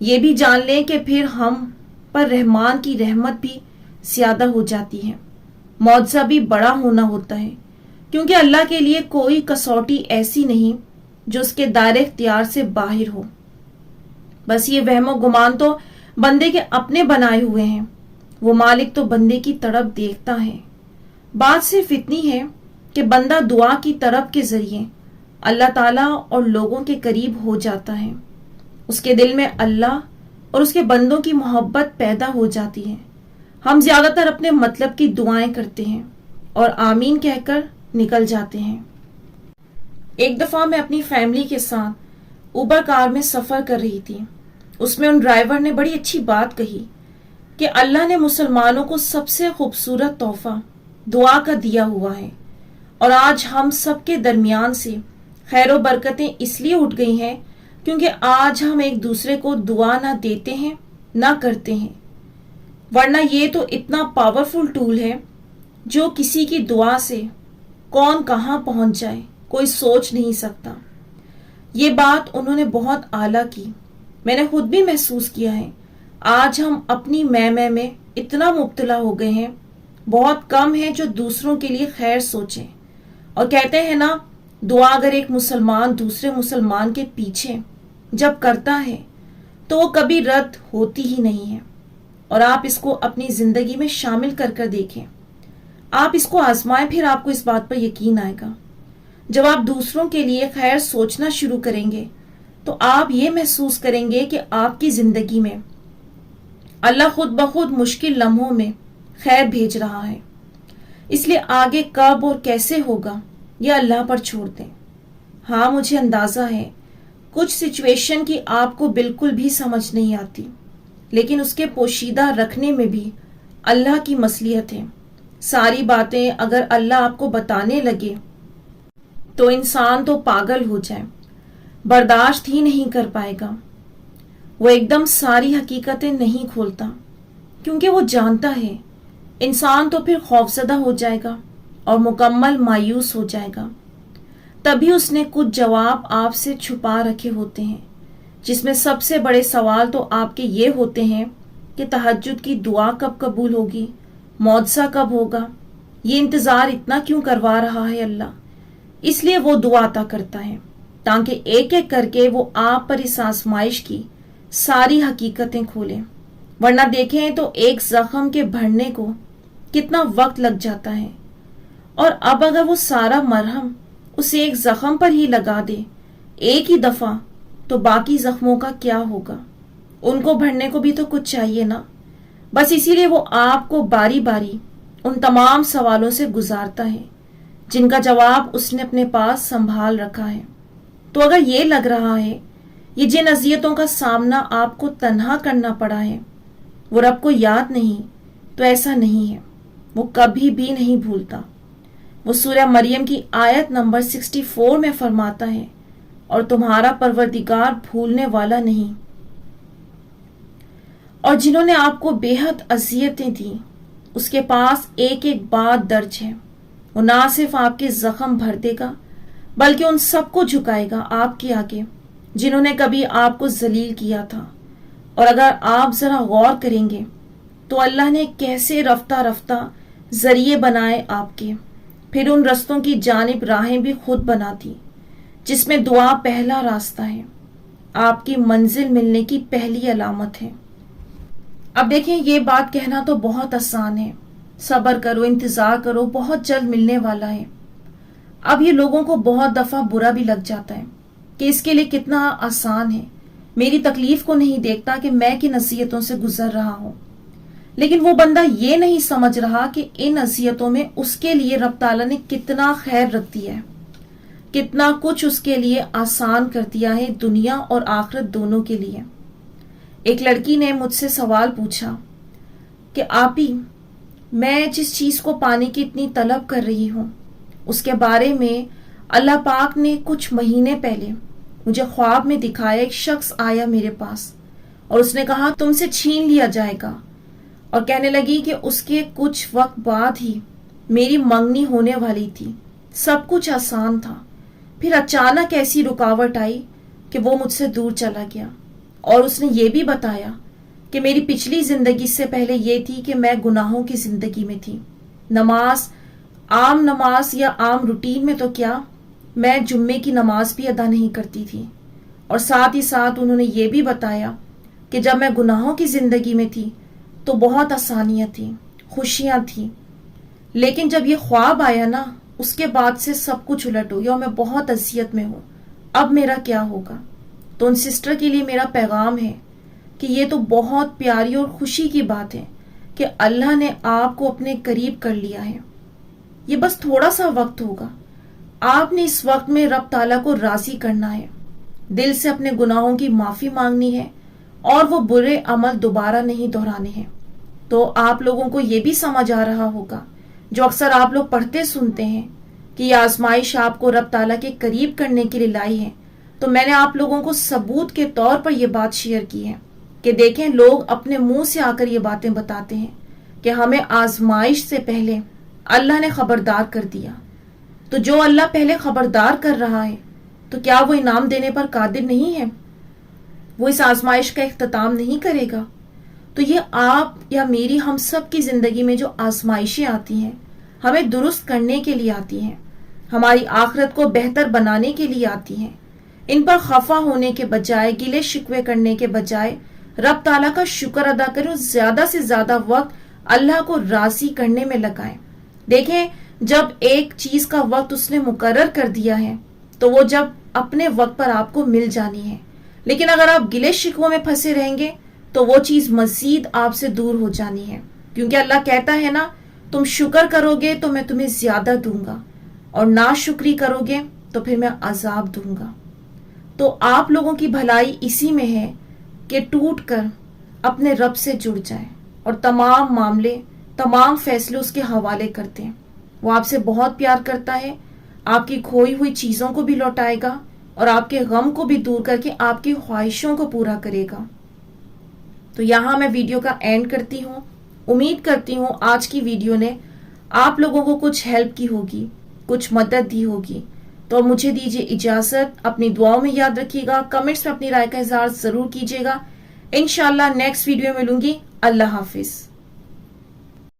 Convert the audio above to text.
یہ بھی جان لیں کہ پھر ہم پر رحمان کی رحمت بھی زیادہ ہو جاتی ہے، معجزہ بھی بڑا ہونا ہوتا ہے، کیونکہ اللہ کے لیے کوئی کسوٹی ایسی نہیں جو اس کے دائرے اختیار سے باہر ہو۔ بس یہ وہم و گمان تو بندے کے اپنے بنائے ہوئے ہیں، وہ مالک تو بندے کی طرف دیکھتا ہے۔ بات صرف اتنی ہے کہ بندہ دعا کی طرف کے ذریعے اللہ تعالیٰ اور لوگوں کے قریب ہو جاتا ہے، اس کے دل میں اللہ اور اس کے بندوں کی محبت پیدا ہو جاتی ہے۔ ہم زیادہ تر اپنے مطلب کی دعائیں کرتے ہیں اور آمین کہہ کر نکل جاتے ہیں۔ ایک دفعہ میں اپنی فیملی کے ساتھ اوبر کار میں سفر کر رہی تھی۔ اس میں ان ڈرائیور نے بڑی اچھی بات کہی کہ اللہ نے مسلمانوں کو سب سے خوبصورت تحفہ دعا کا دیا ہوا ہے، اور آج ہم سب کے درمیان سے خیر و برکتیں اس لیے اٹھ گئی ہیں کیونکہ آج ہم ایک دوسرے کو دعا نہ دیتے ہیں نہ کرتے ہیں، ورنہ یہ تو اتنا پاورفل ٹول ہے جو کسی کی دعا سے کون کہاں پہنچ جائے کوئی سوچ نہیں سکتا۔ یہ بات انہوں نے بہت اعلیٰ کی، میں نے خود بھی محسوس کیا ہے۔ آج ہم اپنی میں اتنا مبتلا ہو گئے ہیں، بہت کم ہیں جو دوسروں کے لیے خیر سوچیں، اور کہتے ہیں نا، دعا اگر ایک مسلمان دوسرے مسلمان کے پیچھے جب کرتا ہے تو وہ کبھی رد ہوتی ہی نہیں ہے۔ اور آپ اس کو اپنی زندگی میں شامل کر کر دیکھیں، آپ اس کو آزمائیں، پھر آپ کو اس بات پر یقین آئے گا۔ جب آپ دوسروں کے لیے خیر سوچنا شروع کریں گے تو آپ یہ محسوس کریں گے کہ آپ کی زندگی میں اللہ خود بخود مشکل لمحوں میں خیر بھیج رہا ہے۔ اس لیے آگے کب اور کیسے ہوگا یہ اللہ پر چھوڑ دیں۔ ہاں، مجھے اندازہ ہے کچھ سچویشن کی آپ کو بالکل بھی سمجھ نہیں آتی، لیکن اس کے پوشیدہ رکھنے میں بھی اللہ کی مصلحت ہے۔ ساری باتیں اگر اللہ آپ کو بتانے لگے تو انسان تو پاگل ہو جائے، برداشت ہی نہیں کر پائے گا۔ وہ ایک دم ساری حقیقتیں نہیں کھولتا، کیونکہ وہ جانتا ہے انسان تو پھر خوفزدہ ہو جائے گا اور مکمل مایوس ہو جائے گا۔ تبھی اس نے کچھ جواب آپ سے چھپا رکھے ہوتے ہیں، جس میں سب سے بڑے سوال تو آپ کے یہ ہوتے ہیں کہ تہجد کی دعا کب قبول ہوگی، معجزہ کب ہوگا، یہ انتظار اتنا کیوں کروا رہا ہے اللہ۔ اس لیے وہ دعا عطا کرتا ہے تاکہ ایک ایک کر کے وہ آپ پر اس آزمائش کی ساری حقیقتیں کھولیں، ورنہ دیکھیں تو ایک زخم کے بھرنے کو کتنا وقت لگ جاتا ہے، اور اب اگر وہ سارا مرہم اس ایک زخم پر ہی لگا دے ایک ہی دفعہ تو باقی زخموں کا کیا ہوگا؟ ان کو بھرنے کو بھی تو کچھ چاہیے نا۔ بس اسی لیے وہ آپ کو باری باری ان تمام سوالوں سے گزارتا ہے جن کا جواب اس نے اپنے پاس سنبھال رکھا ہے۔ تو اگر یہ لگ رہا ہے یہ جن اذیتوں کا سامنا آپ کو تنہا کرنا پڑا ہے وہ رب کو یاد نہیں، تو ایسا نہیں ہے، وہ کبھی بھی نہیں بھولتا۔ وہ سورہ مریم کی آیت نمبر 64 میں فرماتا ہے، اور تمہارا پروردگار بھولنے والا نہیں۔ اور جنہوں نے آپ کو بے حد اذیتیں دیں اس کے پاس ایک ایک بات درج ہے، وہ نہ صرف آپ کے زخم بھر دے گا بلکہ ان سب کو جھکائے گا آپ کے آگے جنہوں نے کبھی آپ کو ذلیل کیا تھا۔ اور اگر آپ ذرا غور کریں گے تو اللہ نے کیسے رفتہ رفتہ ذریعے بنائے آپ کے، پھر ان رستوں کی جانب راہیں بھی خود بنا دی، جس میں دعا پہلا راستہ ہے، آپ کی منزل ملنے کی پہلی علامت ہے۔ اب دیکھیں، یہ بات کہنا تو بہت آسان ہے، صبر کرو، انتظار کرو، بہت جلد ملنے والا ہے۔ اب یہ لوگوں کو بہت دفعہ برا بھی لگ جاتا ہے کہ اس کے لیے کتنا آسان ہے، میری تکلیف کو نہیں دیکھتا کہ میں کن اذیتوں سے گزر رہا ہوں۔ لیکن وہ بندہ یہ نہیں سمجھ رہا کہ ان اذیتوں میں اس کے لیے رب تعالیٰ نے کتنا خیر رکھ دیا ہے، کتنا کچھ اس کے لیے آسان کر دیا ہے، دنیا اور آخرت دونوں کے لیے۔ ایک لڑکی نے مجھ سے سوال پوچھا کہ آپی، میں جس چیز کو پانے کی اتنی طلب کر رہی ہوں اس کے بارے میں اللہ پاک نے کچھ مہینے پہلے مجھے خواب میں دکھایا، ایک شخص آیا میرے پاس اور اس نے کہا تم سے چھین لیا جائے گا، اور کہنے لگی کہ اس کے کچھ وقت بعد ہی میری منگنی ہونے والی تھی، سب کچھ آسان تھا، پھر اچانک ایسی رکاوٹ آئی کہ وہ مجھ سے دور چلا گیا۔ اور اس نے یہ بھی بتایا کہ میری پچھلی زندگی سے پہلے یہ تھی کہ میں گناہوں کی زندگی میں تھی. نماز یا عام روٹین میں تو کیا، میں جمعے کی نماز بھی ادا نہیں کرتی تھی. اور ساتھ ہی ساتھ انہوں نے یہ بھی بتایا کہ جب میں گناہوں کی زندگی میں تھی تو بہت آسانیاں تھیں، خوشیاں تھیں، لیکن جب یہ خواب آیا نا، اس کے بعد سے سب کچھ الٹ ہو گیا اور میں بہت اذیت میں ہوں. اب میرا کیا ہوگا؟ تو ان سسٹر کے لیے میرا پیغام ہے کہ یہ تو بہت پیاری اور خوشی کی بات ہے کہ اللہ نے آپ کو اپنے قریب کر لیا ہے. یہ بس تھوڑا سا وقت ہوگا. آپ نے اس وقت میں رب تعالیٰ کو راضی کرنا ہے، دل سے اپنے گناہوں کی معافی مانگنی ہے اور وہ برے عمل دوبارہ نہیں دہرانے ہیں. تو آپ لوگوں کو یہ بھی سمجھ آ رہا ہوگا، جو اکثر آپ لوگ پڑھتے سنتے ہیں کہ یہ آزمائش آپ کو رب تعالیٰ کے قریب کرنے کے لیے لائی ہے. تو میں نے آپ لوگوں کو ثبوت کے طور پر یہ بات شیئر کی ہے کہ دیکھیں، لوگ اپنے منہ سے آ کر یہ باتیں بتاتے ہیں کہ ہمیں آزمائش سے پہلے اللہ نے خبردار کر دیا. تو جو اللہ پہلے خبردار کر رہا ہے تو کیا وہ انعام دینے پر قادر نہیں ہے؟ وہ اس آزمائش کا اختتام نہیں کرے گا؟ تو یہ آپ یا میری، ہم سب کی زندگی میں جو آزمائشیں آتی ہیں، ہمیں درست کرنے کے لیے آتی ہیں، ہماری آخرت کو بہتر بنانے کے لیے آتی ہیں. ان پر خفا ہونے کے بجائے، گلے شکوے کرنے کے بجائے رب تعالیٰ کا شکر ادا کریں اور زیادہ سے زیادہ وقت اللہ کو راضی کرنے میں لگائیں. دیکھیں، جب ایک چیز کا وقت اس نے مقرر کر دیا ہے تو وہ جب اپنے وقت پر آپ کو مل جانی ہے. لیکن اگر آپ گلے شکووں میں پھنسے رہیں گے تو وہ چیز مزید آپ سے دور ہو جانی ہے. کیونکہ اللہ کہتا ہے نا، تم شکر کرو گے تو میں تمہیں زیادہ دوں گا، اور ناشکری کرو گے تو پھر میں عذاب دوں گا. تو آپ لوگوں کی بھلائی اسی میں ہے کہ ٹوٹ کر اپنے رب سے جڑ جائیں اور تمام معاملے، تمام فیصلے اس کے حوالے کرتے ہیں. وہ آپ سے بہت پیار کرتا ہے، آپ کی کھوئی ہوئی چیزوں کو بھی لوٹائے گا اور آپ کے غم کو بھی دور کر کے آپ کی خواہشوں کو پورا کرے گا. تو یہاں میں ویڈیو کا اینڈ کرتی ہوں. امید کرتی ہوں آج کی ویڈیو نے آپ لوگوں کو کچھ ہیلپ کی ہوگی، کچھ مدد دی ہوگی. تو مجھے دیجیے اجازت، اپنی دعاؤں میں یاد رکھیے گا، کمنٹس میں اپنی رائے کا اظہار ضرور کیجیے گا. انشاءاللہ نیکسٹ ویڈیو میں ملوں گی. اللہ حافظ.